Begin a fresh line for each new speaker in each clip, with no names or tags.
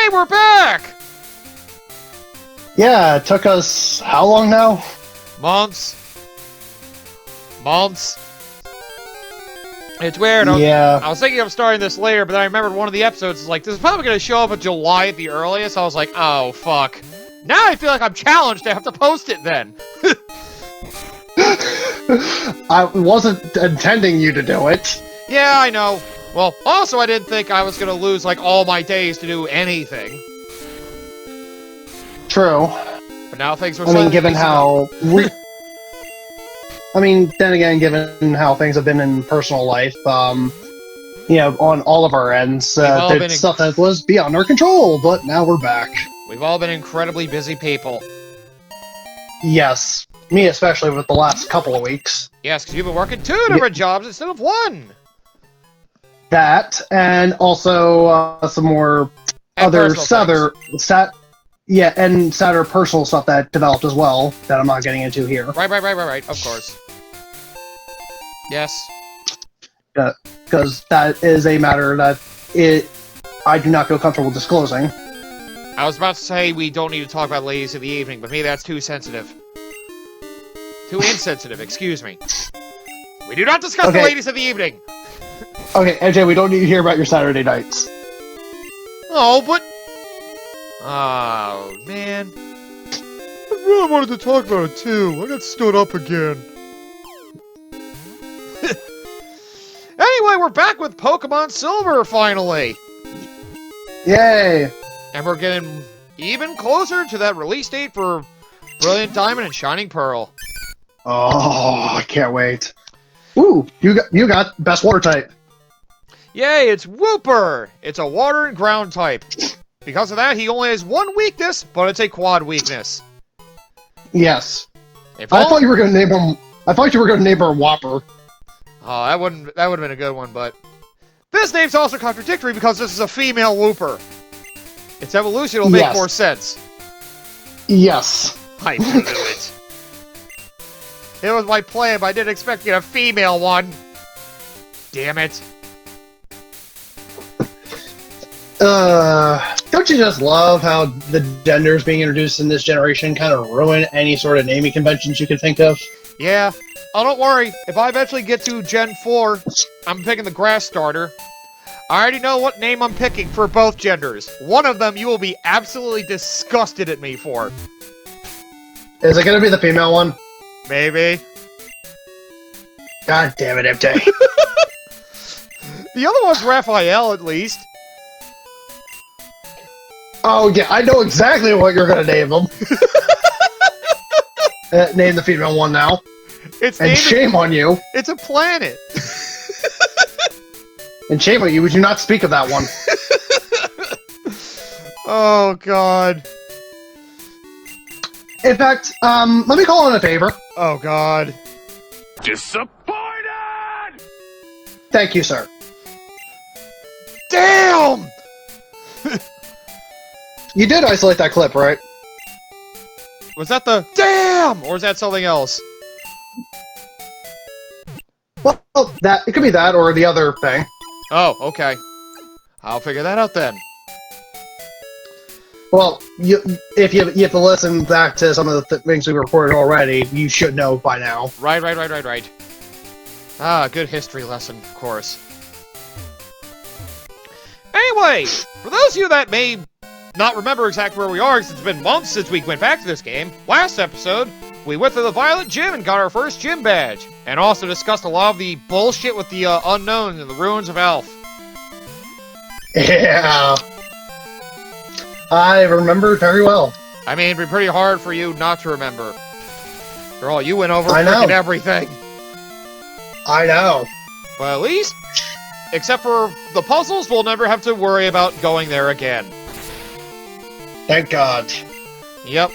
Hey, we're back!
Yeah, it took us how long now?
Months. It's weird.
Yeah.
I was thinking of starting this later, but then I remembered one of the episodes is like, this is probably going to show up in July at the earliest. I was like, oh, fuck. Now I feel like I'm challenged to have to post it then.
I wasn't intending you to do it.
Yeah, I know. Well, also I didn't think I was going to lose, like, all my days to do anything.
True.
But now things were
given how... then again, given how things have been in personal life, on all of our ends, there's stuff that was beyond our control, but now we're back.
We've all been incredibly busy people.
Yes. Me especially with the last couple of weeks.
Yes, because you've been working 2 different jobs instead of 1!
That, and also some more other sadder personal stuff that developed as well, that I'm not getting into here.
Right, of course. Yes.
Because that is a matter that I do not feel comfortable disclosing.
I was about to say we don't need to talk about ladies of the evening, but maybe that's too sensitive. Too insensitive, excuse me. We do not discuss the ladies of the evening!
Okay, MJ, we don't need to hear about your Saturday nights.
Oh, but... Oh, man. I really wanted to talk about it, too. I got stood up again. Anyway, we're back with Pokémon Silver, finally!
Yay!
And we're getting even closer to that release date for Brilliant Diamond and Shining Pearl.
Oh, I can't wait. Ooh, you got best water type.
Yay, it's Wooper! It's a water and ground type. Because of that, he only has 1 weakness, but it's a quad weakness.
Yes. I thought you were gonna name him. I thought you were gonna name her Whopper.
Oh, that would have been a good one, but this name's also contradictory because this is a female Wooper. Its evolution will make more sense.
Yes.
I knew it. It was my plan, but I didn't expect to get a female one. Damn it.
Don't you just love how the genders being introduced in this generation kind of ruin any sort of naming conventions you can think of?
Yeah. Oh, don't worry. If I eventually get to Gen 4, I'm picking the grass starter. I already know what name I'm picking for both genders. One of them you will be absolutely disgusted at me for.
Is it gonna be the female one?
Maybe.
God damn it, MJ.
The other one's Raphael, at least.
Oh, yeah, I know exactly what you're gonna name him. Name the female one now. Shame on you.
It's a planet.
And shame on you, would you not speak of that one?
Oh, God.
In fact, let me call in a favor.
Oh, God.
Disappointed!
Thank you, sir.
Damn!
You did isolate that clip, right?
Was that the damn? Or is that something else?
Well, it could be that or the other thing.
Oh, okay. I'll figure that out then.
Well, if you have to listen back to some of the things we recorded already, you should know by now.
Right. Ah, good history lesson, of course. Anyway, for those of you that may not remember exactly where we are, because it's been months since we went back to this game, last episode, we went to the Violet Gym and got our first gym badge, and also discussed a lot of the bullshit with the unknown and the ruins of Elf.
Yeah. I remember very well.
I mean, it'd be pretty hard for you not to remember. After all, you went over freaking everything.
I know.
But at least, except for the puzzles, we'll never have to worry about going there again.
Thank God.
Yep.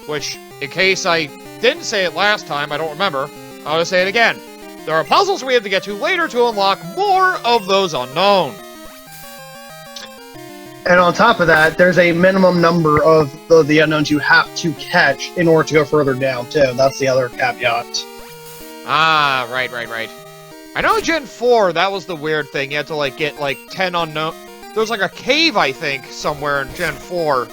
Which, in case I didn't say it last time, I don't remember, I'll just say it again. There are puzzles we have to get to later to unlock more of those unknown.
And on top of that, there's a minimum number of the unknowns you have to catch in order to go further down, too. That's the other caveat.
Ah, right. I know Gen 4, that was the weird thing. You had to, like, get, like, 10 unknown... There's like a cave, I think, somewhere in Gen 4.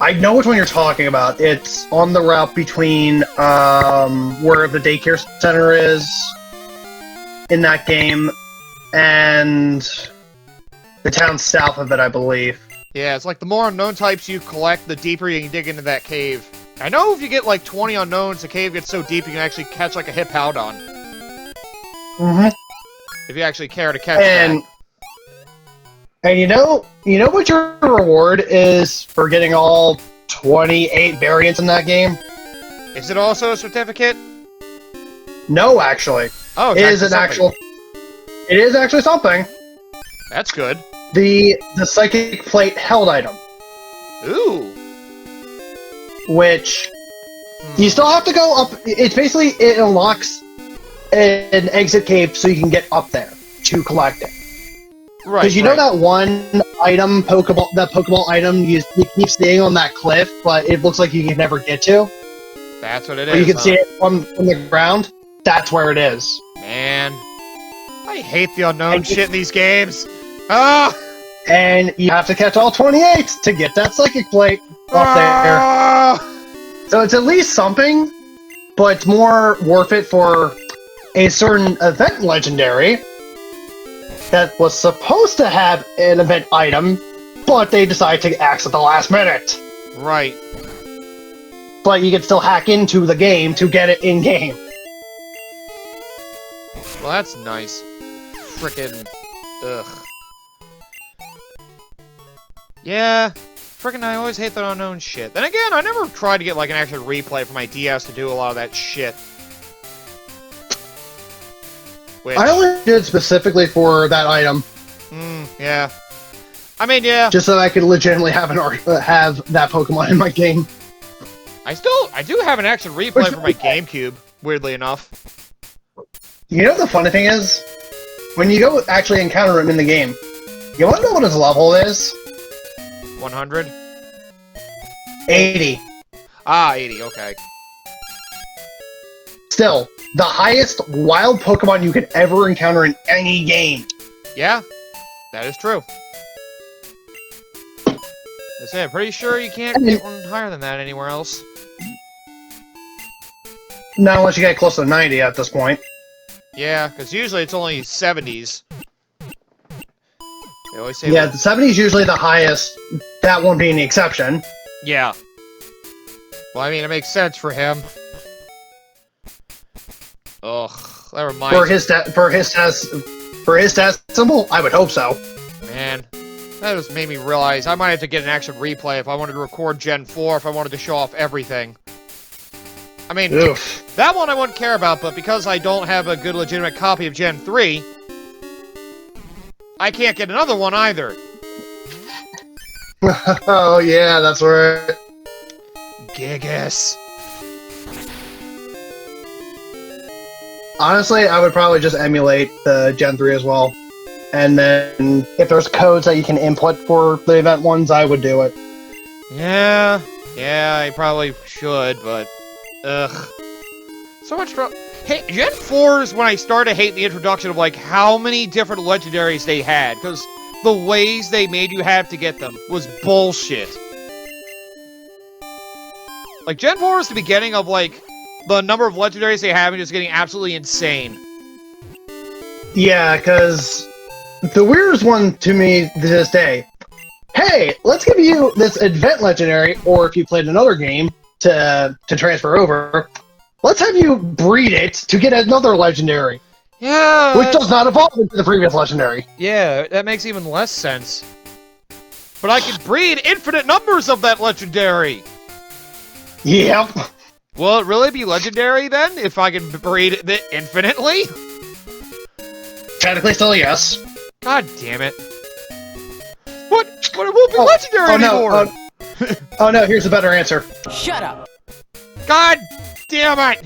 I know which one you're talking about. It's on the route between where the daycare center is in that game and the town south of it, I believe.
Yeah, it's like the more unknown types you collect, the deeper you can dig into that cave. I know if you get like 20 unknowns, the cave gets so deep you can actually catch like a Hippowdon.
Mm-hmm.
If you actually care to catch that.
And you know what your reward is for getting all 28 variants in that game?
Is it also a certificate?
No, actually.
Oh,
it is an actual. It is actually something.
That's good.
The psychic plate held item.
Ooh.
Which you still have to go up. It's basically it unlocks an exit cave so you can get up there to collect it.
Right.
Because you know that one item, Pokeball item, you keep seeing on that cliff, but it looks like you can never get to.
That's what it
is. You can see it on the ground. That's where it is.
Man, I hate the unknown shit in these games. Ah.
And you have to catch all 28 to get that psychic plate up there. So it's at least something, but it's more worth it for a certain event legendary that was supposed to have an event item, but they decided to axe at the last minute.
Right.
But you can still hack into the game to get it in-game.
Well, that's nice. Frickin'... ugh. Yeah, frickin' I always hate that unknown shit. Then again, I never tried to get like an actual replay for my DS to do a lot of that shit. Which...
I only did specifically for that item.
Yeah. I mean, yeah.
Just so I could legitimately have that Pokemon in my game.
I do have an action replay for my GameCube, weirdly enough.
You know the funny thing is? When you go actually encounter him in the game, you wanna know what his level is?
100?
80.
Ah, 80, okay.
Still, the highest wild Pokemon you could ever encounter in any game.
Yeah, that is true. I'm pretty sure you can't get one higher than that anywhere else.
Not unless you get close to 90 at this point.
Yeah, because usually it's only 70s. They always say
yeah, the 70s is usually the highest, that one being the exception.
Yeah. Well, I mean, it makes sense for him. Ugh, that reminds
me. For his test symbol, I would hope so.
Man, that just made me realize I might have to get an action replay if I wanted to record Gen 4, if I wanted to show off everything. I mean,
oof.
That one I wouldn't care about, but because I don't have a good legitimate copy of Gen 3, I can't get another one either.
Oh yeah, that's right.
Gigas.
Honestly, I would probably just emulate the Gen 3 as well. And then, if there's codes that you can input for the event ones, I would do it.
Yeah, I probably should, but... ugh. So much trouble. Hey, Gen 4 is when I started to hate the introduction of, like, how many different legendaries they had, because the ways they made you have to get them was bullshit. Like, Gen 4 is the beginning of, like, the number of legendaries they have and just getting absolutely insane.
Yeah, because the weirdest one to me to this day, hey, let's give you this event legendary, or if you played another game to transfer over, let's have you breed it to get another legendary.
Yeah.
Which does not evolve into the previous legendary.
Yeah, that makes even less sense. But I could breed infinite numbers of that legendary.
Yep.
Will it really be legendary then, if I can breed it infinitely?
Technically still yes.
God damn it. What? But it won't be legendary anymore!
Oh no, here's a better answer.
Shut up!
God damn it!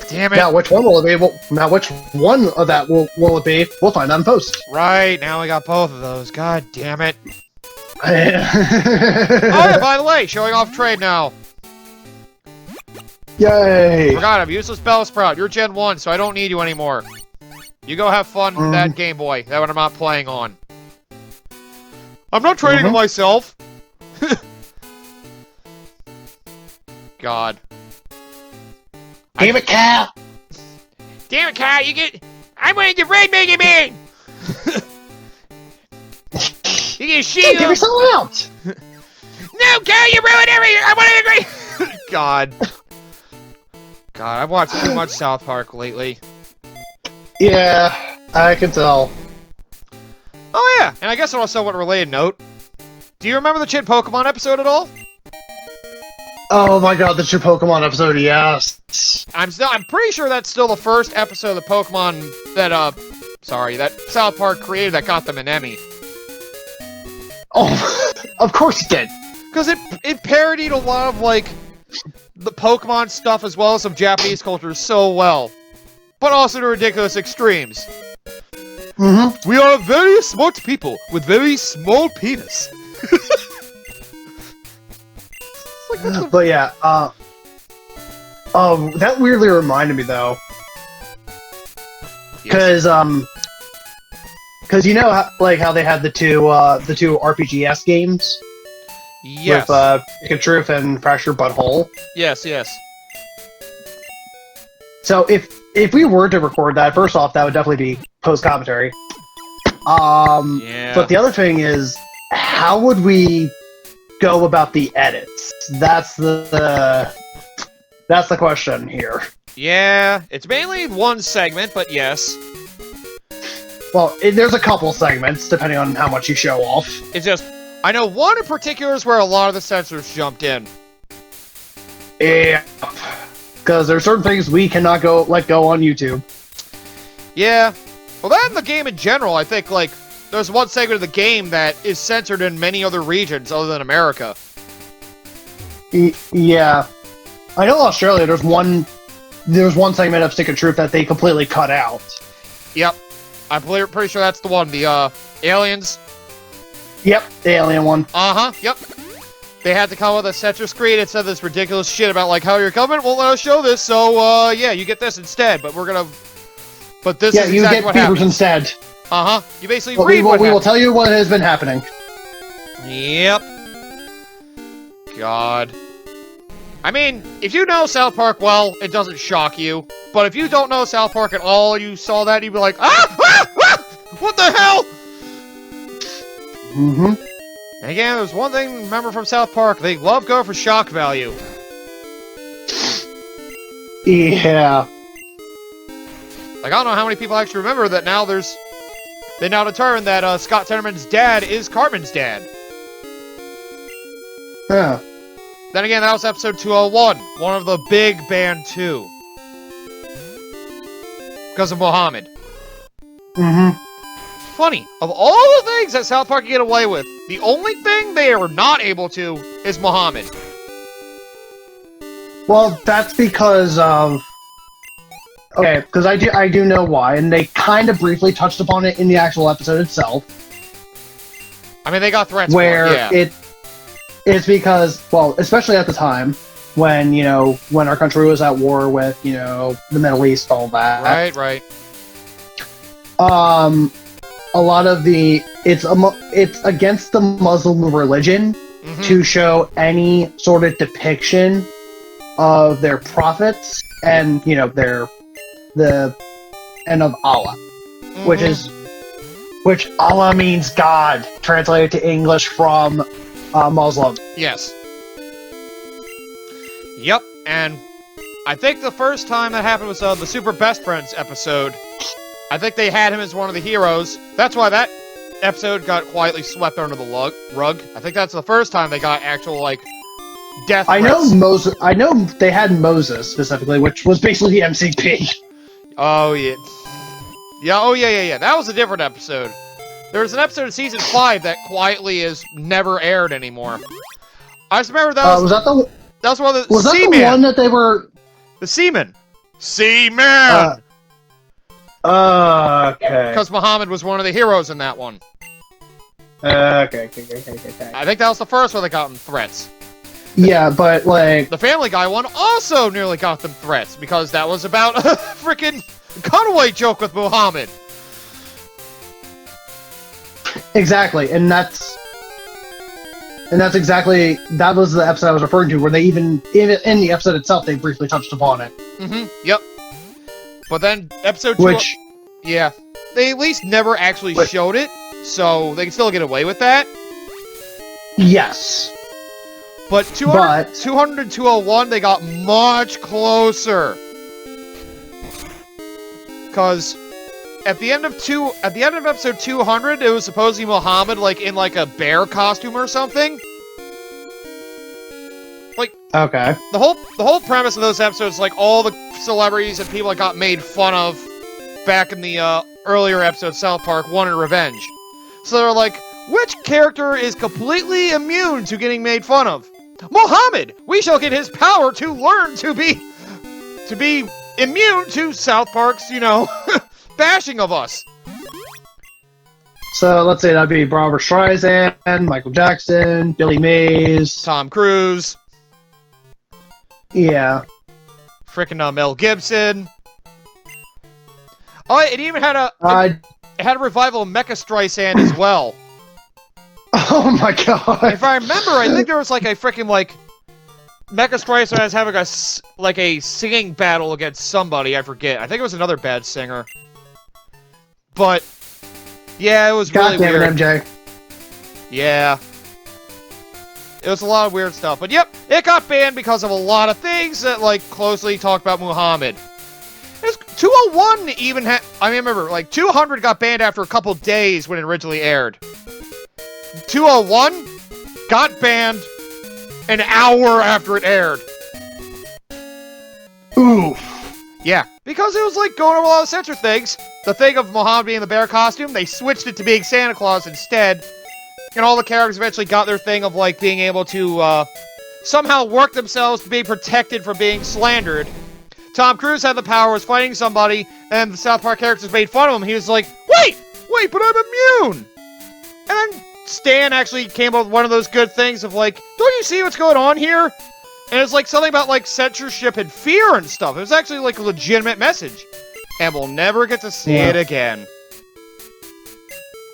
Damn it.
Now, which one will it be? Now, which one of that will it be? We'll find out in post.
Right, now we got both of those. God damn it. Oh, yeah, by the way, showing off trade now.
Yay!
Forgot, I'm useless Bellsprout. You're Gen 1, so I don't need you anymore. You go have fun with that Game Boy, that one I'm not playing on. I'm not trading it myself. God.
Damn it, Cal!
Damn it, Kyle, you get... I wanted to raid Mega Man! You get shield!
Give me someone else!
No, Kyle, you ruined everything! I wanted to agree! God. God, I've watched too much South Park lately.
Yeah, I can tell.
Oh yeah, and I guess on a somewhat related note, do you remember the Chin Pokemon episode at all?
Oh my god, that's your Pokemon episode, yes.
I'm pretty sure that's still the first episode of the Pokemon that, that South Park created that got them an Emmy.
Oh, of course it did.
Because it parodied a lot of, like, the Pokemon stuff as well as some Japanese culture so well. But also to ridiculous extremes. We are very smart people with very small penis.
But yeah, that weirdly reminded me though. Because, you know how they had the two RPGS games?
Yes.
With, Truth and Pressure Butthole.
Yes, yes.
So if we were to record that, first off, that would definitely be post-commentary.
Yeah.
But the other thing is, how would we go about the edits? That's the question here.
Yeah, it's mainly one segment, but yes.
Well, there's a couple segments, depending on how much you show off.
It's just, I know one in particular is where a lot of the censors jumped in.
Yeah. Because there are certain things we cannot let go on YouTube.
Yeah. Well, that and the game in general, I think, like, there's one segment of the game that is censored in many other regions other than America.
Yeah. I know Australia, there's one segment of Stick of Truth that they completely cut out.
Yep. I'm pretty sure that's the one. The, aliens.
Yep, the alien one.
Uh-huh, yep. They had to come with a censor screen and said this ridiculous shit about, like, how your government won't let us show this, so, yeah, you get this instead, but we're gonna... But this is exactly what happens.
You get beavers instead.
Uh-huh. You basically
But
read what
we will tell you what has been happening.
Yep. God. I mean, if you know South Park well, it doesn't shock you. But if you don't know South Park at all, you saw that, you'd be like, ah! Ah! Ah! What the hell? And again, there's one thing to remember from South Park. They love going for shock value.
Yeah.
Like, I don't know how many people actually remember that now they now determined that, Scott Tenorman's dad is Cartman's dad.
Yeah.
Then again, that was episode 201, one of the big band 2. Because of Muhammad. Funny, of all the things that South Park can get away with, the only thing they are not able to is Muhammad.
Well, that's because of... Okay, because I do know why, and they kind of briefly touched upon it in the actual episode itself.
I mean, they got threats
where
for it, yeah.
It's because, well, especially at the time, when, when our country was at war with, the Middle East, all that.
Right.
A lot of it's against the Muslim religion to show any sort of depiction of their prophets and, and of Allah, which Allah means God, translated to English from Muslim.
Yes. Yep, and I think the first time that happened was the Super Best Friends episode. I think they had him as one of the heroes. That's why that episode got quietly swept under the rug. I think that's the first time they got actual, like, death threats.
I know they had Moses, specifically, which was basically MCP.
Oh, yeah. Yeah. That was a different episode. There was an episode of Season 5 that quietly is never aired anymore. I just remember that was that was one of the
Was that the one that they were...
The Seaman. Seaman!
Okay.
Because Muhammad was one of the heroes in that one.
Okay.
I think that was the first one that got him threats.
Yeah, but like
The Family Guy one also nearly got them threats because that was about a freaking cutaway joke with Muhammad.
exactly, and that's exactly that was the episode I was referring to, where they even in the episode itself they briefly touched upon it.
Yep. But then episode 2,
Which
yeah, they at least never actually showed it, so they can still get away with that.
yes.
But 200 and 201, they got much closer. Because at the end of episode 200, it was supposedly Muhammad, like, in, like, a bear costume or something. Like,
Okay.
the whole premise of those episodes, like, all the celebrities and people that got made fun of back in the, earlier episode, South Park, wanted revenge. So they're like, which character is completely immune to getting made fun of? Muhammad! We shall get his power to learn to be immune to South Park's, you know, bashing of us.
So let's say that'd be Barbara Streisand, Michael Jackson, Billy Mays,
Tom Cruise.
Yeah.
Frickin' Mel Gibson. Oh, it even had a revival of Mecha Streisand as well.
Oh my god.
If I remember, I think there was like a freaking like Mecha Streisand was having a singing battle against somebody. I forget. I think it was another bad singer. But yeah, it was really weird.
God damn it, MJ.
Yeah. It was a lot of weird stuff. But yep, it got banned because of a lot of things that like closely talk about Muhammad. 201 even had, I remember, like 200 got banned after a couple days when it originally aired. 201 got banned an hour after it aired.
Oof.
Yeah, because it was like going over a lot of censor things. The thing of Muhammad being the bear costume, they switched it to being Santa Claus instead. And all the characters eventually got their thing of like being able to somehow work themselves to be protected from being slandered. Tom Cruise had the power, was fighting somebody, and the South Park characters made fun of him. He was like, wait, but I'm immune! And then Stan actually came up with one of those good things of like, don't you see what's going on here? And it's like something about like censorship and fear and stuff. It was actually like a legitimate message. And we'll never get to see it again.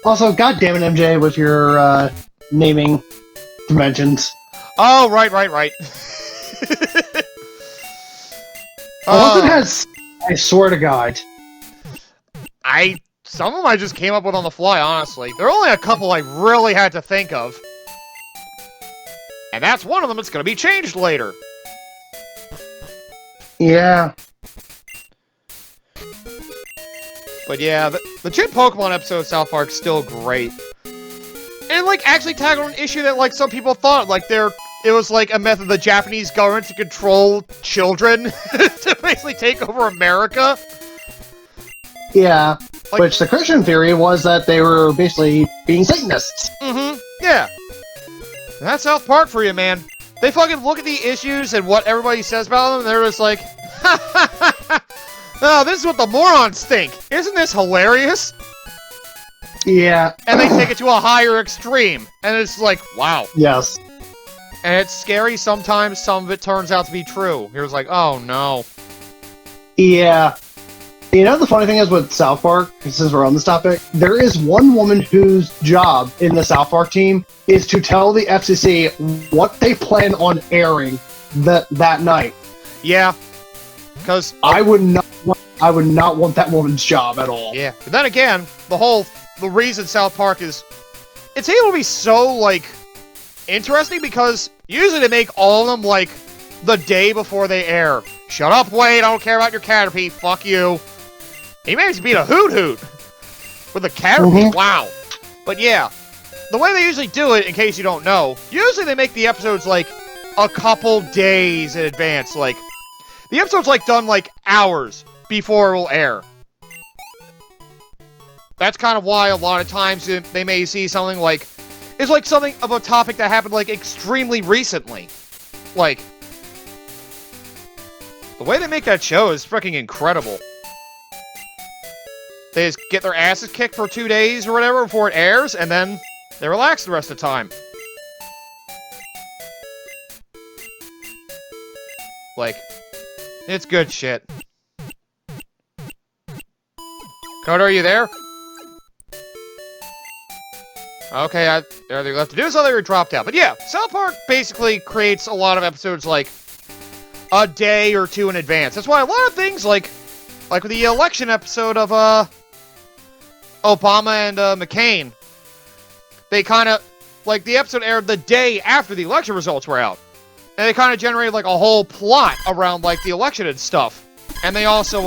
Also, goddammit, MJ, with your naming conventions.
Oh, right.
Unless it has, I swear to God.
Some of them I just came up with on the fly, honestly. There are only a couple I really had to think of. And that's one of them that's going to be changed later.
Yeah.
But yeah, the Gym Pokemon episode of South Park's still great. And like actually tackled an issue that like some people thought, like it was like a method of the Japanese government to control children to basically take over America.
Yeah,
like,
which the Christian theory was that they were basically being Satanists.
Yeah. And that's South Park for you, man. They fucking look at the issues and what everybody says about them, and they're just like, oh, this is what the morons think. Isn't this hilarious?
Yeah.
And they take it to a higher extreme. And it's like, wow.
Yes.
And it's scary sometimes. Some of it turns out to be true. You're just like, oh no.
Yeah. You know the funny thing is with South Park, since we're on this topic, there is one woman whose job in the South Park team is to tell the FCC what they plan on airing that night.
Yeah. Because
I would not want that woman's job at all.
Yeah. But then again, the reason South Park is, it's able to be so, like, interesting because usually they make all of them, like, the day before they air. Shut up, Wade, I don't care about your Caterpie, fuck you. He managed to beat a Hoot with a Caterpie, wow. But yeah, the way they usually do it, in case you don't know, usually they make the episodes, like, a couple days in advance, like, the episode's, like, done, like, hours before it will air. That's kind of why a lot of times they may see something like, it's like something of a topic that happened like extremely recently. Like, the way they make that show is freaking incredible. They just get their asses kicked for 2 days or whatever before it airs, and then they relax the rest of the time. Like, it's good shit. Coda, are you there? Okay, everything left to do is all they were dropped out. But yeah, South Park basically creates a lot of episodes like a day or two in advance. That's why a lot of things like with the election episode of Obama and McCain, they kind of like the episode aired the day after the election results were out, and they kind of generated like a whole plot around like the election and stuff. And they also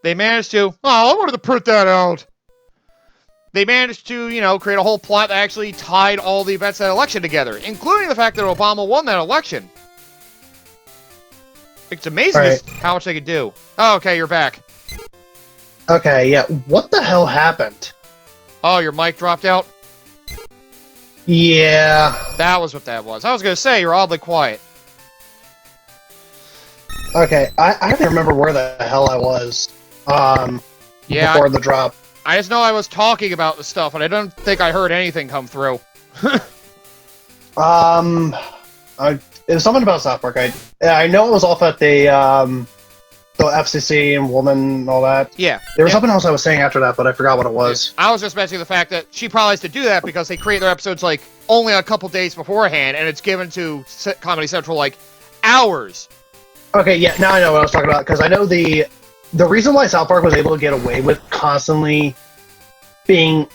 they managed to I wanted to print that out. They managed to, you know, create a whole plot that actually tied all the events of that election together, including the fact that Obama won that election. It's amazing how much they could do. Oh, okay, you're back.
Okay, yeah. What the hell happened?
Oh, your mic dropped out?
Yeah.
That was what that was. I was going to say, you're oddly quiet.
Okay, I don't remember where the hell I was
Yeah,
before the drop.
I just know I was talking about the stuff, and I don't think I heard anything come through.
It was something about South Park. I know it was off at the FCC and woman and all that.
Yeah.
There was something else I was saying after that, but I forgot what it was.
I was just mentioning the fact that she probably has to do that because they create their episodes, like, only a couple days beforehand, and it's given to Comedy Central, like, hours.
Okay, yeah, now I know what I was talking about, because I know the reason why South Park was able to get away with constantly being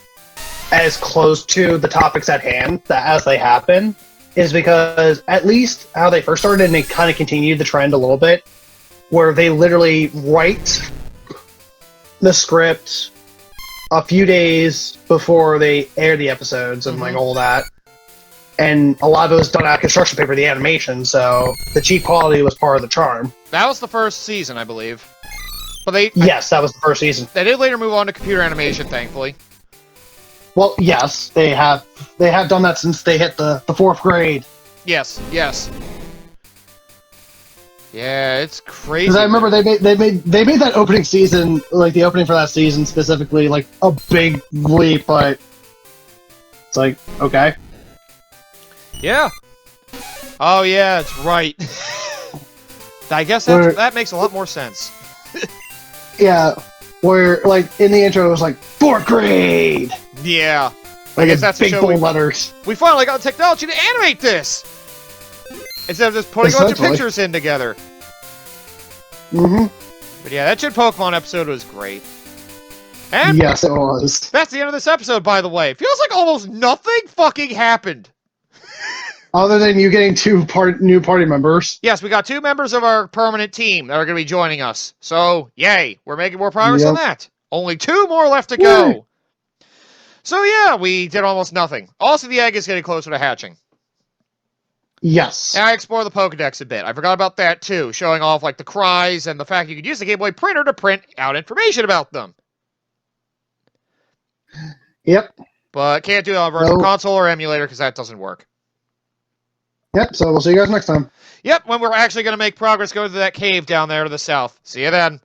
as close to the topics at hand as they happen is because at least how they first started, and they kind of continued the trend a little bit, where they literally write the script a few days before they air the episodes and like all that. And a lot of it was done out of construction paper, the animation, so the cheap quality was part of the charm.
That was the first season, I believe. But
yes, that was the first season.
They did later move on to computer animation, thankfully.
Well, yes, they have done that since they hit the 4th grade.
Yes. Yeah, it's crazy.
Because I remember they made that opening season, like the opening for that season specifically, like a big leap, but it's like, okay.
Yeah. Oh yeah, it's right. I guess that makes a lot more sense.
Yeah, where like in the intro it was like 4th grade.
Yeah.
Like
I guess that's
big bold letters.
We finally got the technology to animate this! Instead of just putting a bunch of pictures in together. But yeah, that Shit Pokemon episode was great. And
yes, it was.
That's the end of this episode, by the way. It feels like almost nothing fucking happened.
Other than you getting 2 new party members.
Yes, we got 2 members of our permanent team that are going to be joining us. So, yay, we're making more progress on that. Only 2 more left to go. So yeah, we did almost nothing. Also, the egg is getting closer to hatching.
Yes.
And I explored the Pokedex a bit. I forgot about that too, showing off like the cries and the fact you could use the Game Boy printer to print out information about them.
Yep.
But can't do it on virtual console or emulator because that doesn't work.
Yep, so we'll see you guys next time.
Yep, when we're actually going to make progress going to that cave down there to the south. See you then.